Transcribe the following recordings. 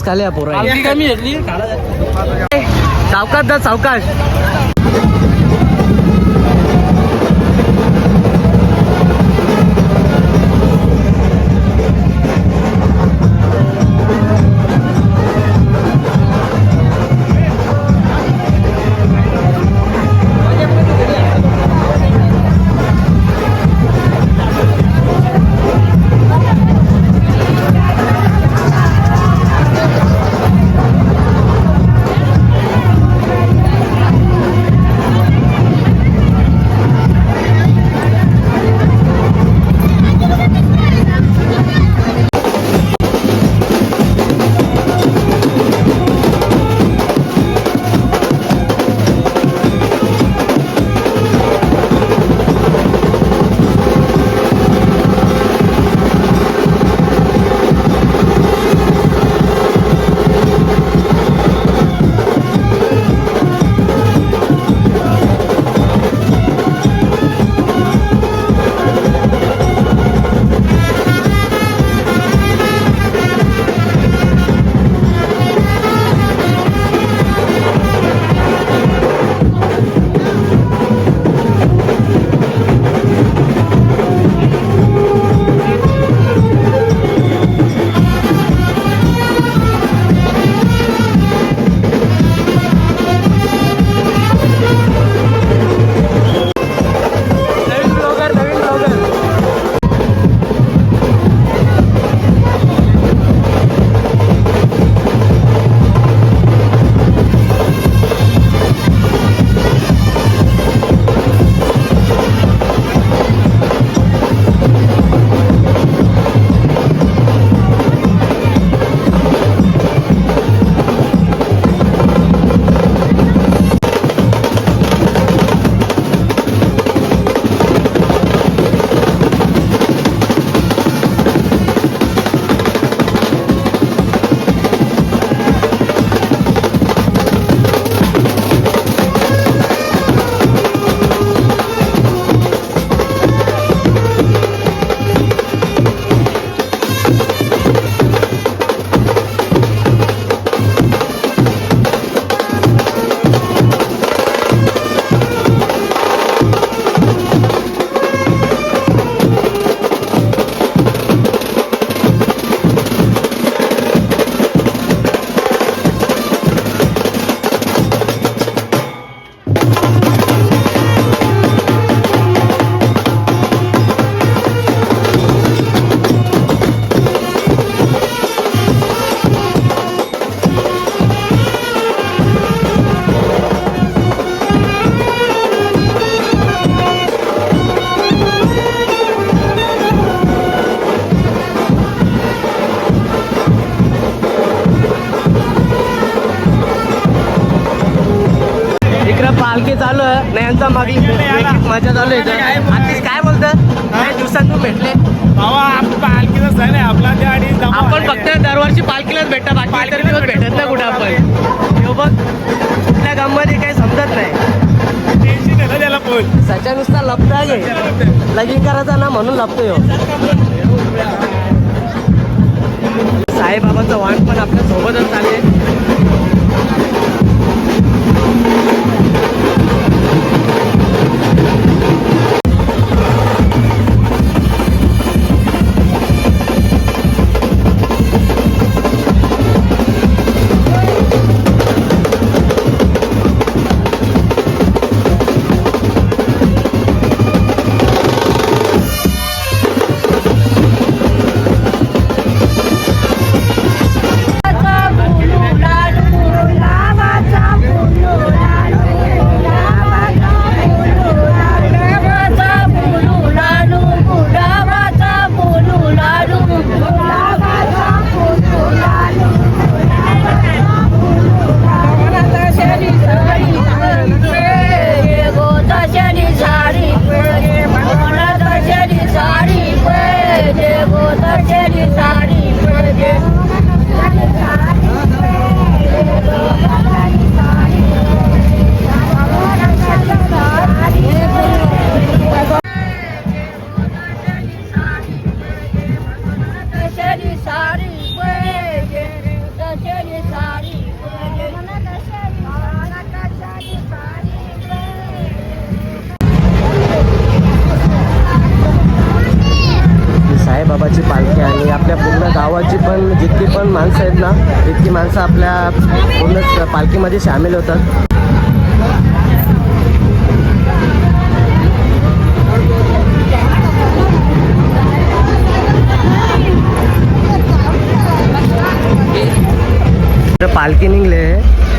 खाली पोरा कमी घेतली सावकाश दा सावकाश. पालखी चालू आहे नयांचा मागली मजा चालू आहे. आतिश काय बोलतं काही दिवसात तू भेटले पालखीचा सण आहे आपला त्या आणि आपण फक्त दरवर्षी पालखीलाच भेटता बाकी इतर दिवस भेटत नाही कुठं आपण. यो बघ कुठल्या गावमध्ये काही समजत नाही टेन्शन आहे त्याला पण सच्या नुसता लपता गे लगीन करायचा ना म्हणून लपतो यो. साईबाबांचं वाण पण आपल्या सोबतच चालले. जितकी पण माणसं आहेत ना तितकी माणसं आपल्या पूर्ण पालखीमध्ये सामील होतात. पालखी निघले,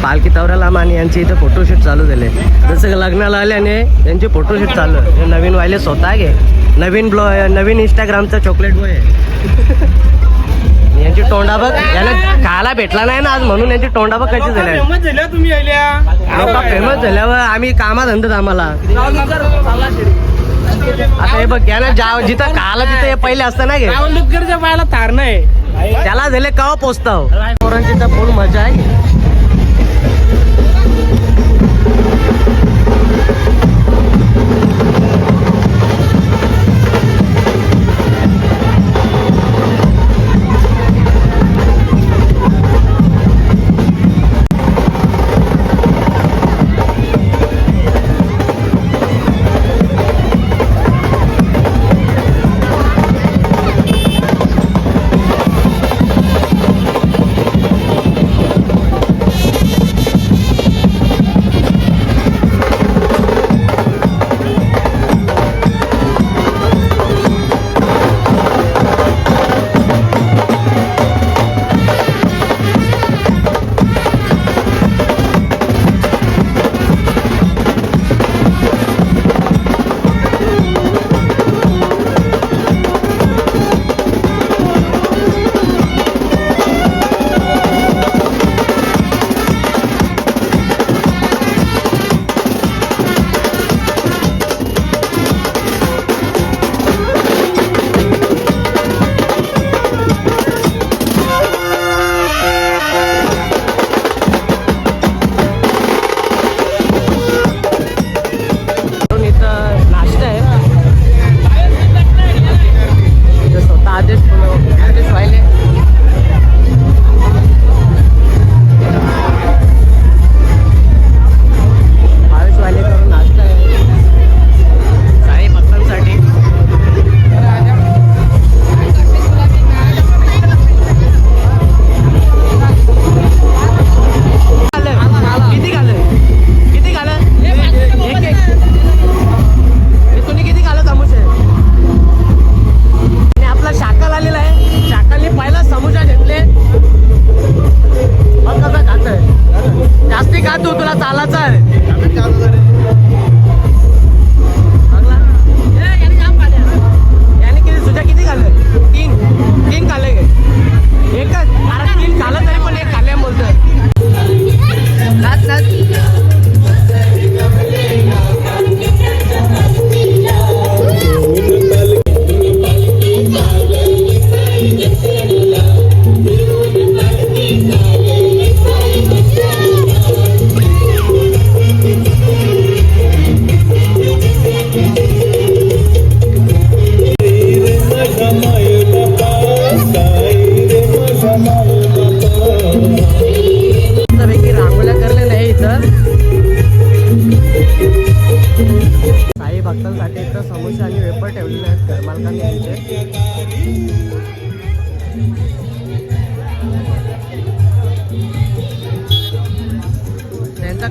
पालखी तवराला आणि यांचे इथं फोटोशूट चालू झाले. जसं लग्नाला आल्याने त्यांचे फोटोशूट चालू आहे. नवीन वाले स्वतः घे, नवीन इंस्टाग्रामचा चॉकलेट बॉय आहे. यांची तोंडा बघ, याला खायला भेटला नाही ना आज म्हणून यांची तोंडा बघ कशी झाल्या. तुम्ही फेमस झाल्यावर आम्ही कामात धंदत आम्हाला. आता हे बघ याला जिथं खायला तिथं हे पहिले असतं ना घे, पाहायला तार नाही त्याला झाले कवा पोचताव. पोरांची तर फुल मजा आहे.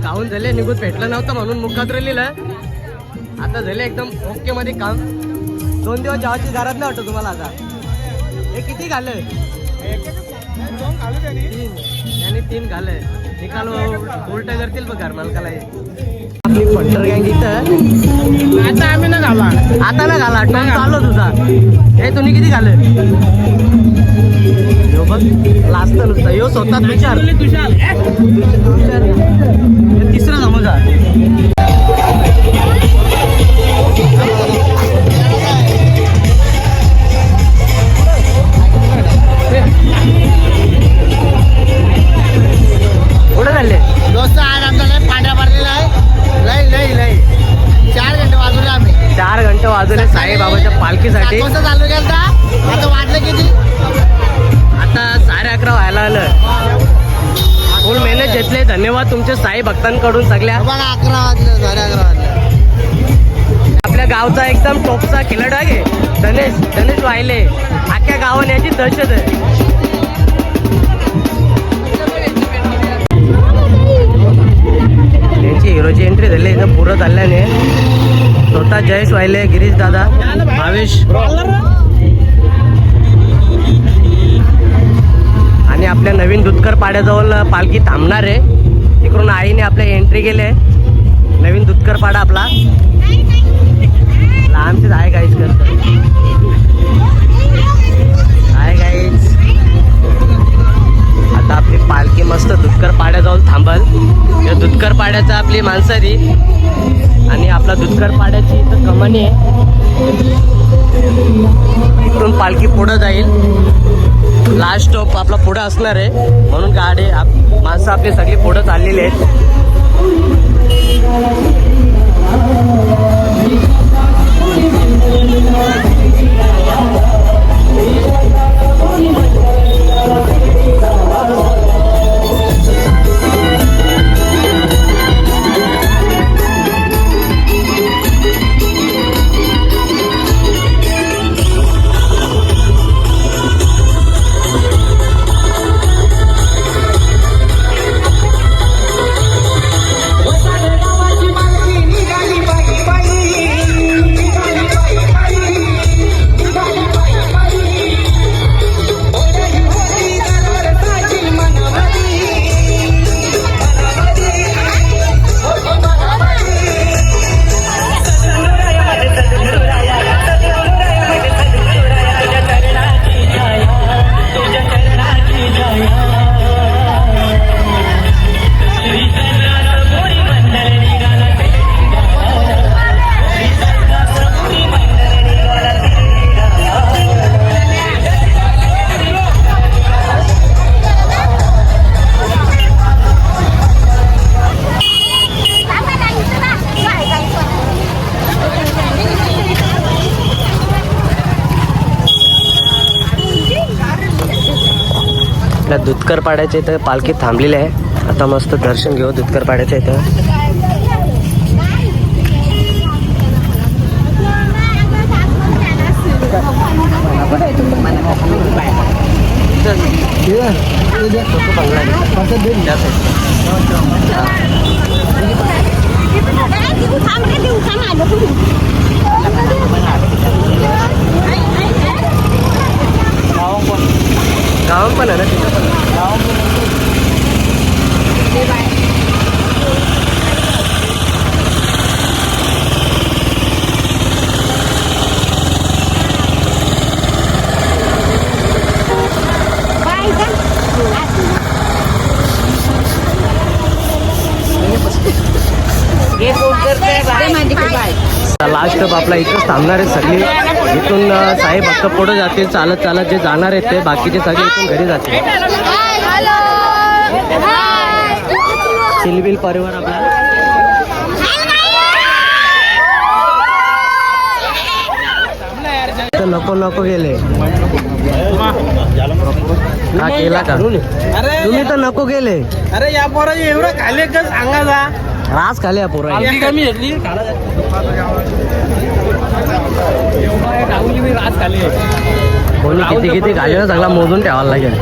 खाऊन झाले निघून भेटलं नव्हतं म्हणून मुखात लिहिलं. आता झाले एकदम ओके मध्ये काम. 2 दिवस जेवायची घरात नाही वाटत तुम्हाला. आता हे किती घालय? 3 घालय. निकाल उलट करतील बघ घर मालकाला. आपली पंटर गँग इथं आता आम्ही ना घाला, आता ना घाला टॉन चालू तुझा. हे तुम्ही किती घालय? यो बघ लास्ट नुसतं यो स्वतः तुषार. तिसरा समजा कुठं चालले दोस्त? आज आमचा लय पांढरा पडलेला आहे. लय लय लय 4 घंटे वाजवले आम्ही. 4 घंटे वाजवले साईबाबाच्या पालखीसाठी. कोणतं चालू केलं? आता वाजलं किती? आता 11:30 व्हायला आलं. फुल मेहनत घेतले. धन्यवाद तुमच्या साई भक्तांकडून सगळ्या. बघा 11 वाजले, 11:30 वाजले. आपल्या गावचा एकदम टॉपचा खेळाडू आहे गणेश वाहिले. अख्ख्या गावाने याची दहशत आहे. पुढं चालल्याने स्वतः जयेश वाहिले, गिरीश दादा, भावेश आणि आपल्या नवीन दुधकर पाड्याजवळ पालखी थांबणार आहे. तिकडून आईने आपल्या एंट्री केले. नवीन दुधकर पाडा आपला लांबचीच आहे गाईच करतो आहे गाईच. आता आपली पालखी मस्त दुधकर पाड्याजवळ थांबल. या दुधकर पाड्याचा आपली माणसारी आणि आपला दुधकर पाड्याची इथं कमानी आहे. इथून पालखी पुढं जाईल. लास्ट स्टॉप आपला पुढं असणार आहे म्हणून गाडी माणसं आपली सगळी पुढं चाललेली आहेत. आपल्या दुधकर पाड्याच्या इथं पालखी थांबलेली आहे. आता मस्त दर्शन घेऊ दुधकर पाड्याच्या इथं. गाव पण आहे ना तिथं पण. लास्ट स्टॉप आपला इथंच थांबणार आहे सगळी. इथून साहेब भक्त पुढे जातील चालत चालत. जे जाणार आहेत ते बाकीचे सगळे इथून घरी जातील. चिलबिल परिवार आपला नको नको गेले का केला का तुम्ही तर नको गेले. अरे या पोराची एवढं खाले का सांगा. रास खाले पोरा कमी घेतली रास खाले. कोणी किती किती खाले ना सगळा मोजून ठेवायला लागेल.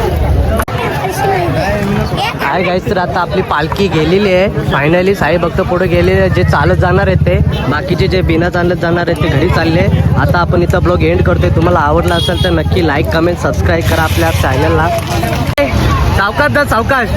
काय गाईस तर आता आपली पालखी गेलेली आहे फायनली. साई भक्त पुढे गेलेले. जे चालत जाणार आहेत ते बाकीचे जे बिना चालत जाणार आहेत ते घरी चालले. आता आपण इथं ब्लॉग एंड करतोय. तुम्हाला आवडला असेल तर नक्की लाईक कमेंट सबस्क्राईब करा आपल्या चॅनलला. सावकाश दा सावकाश.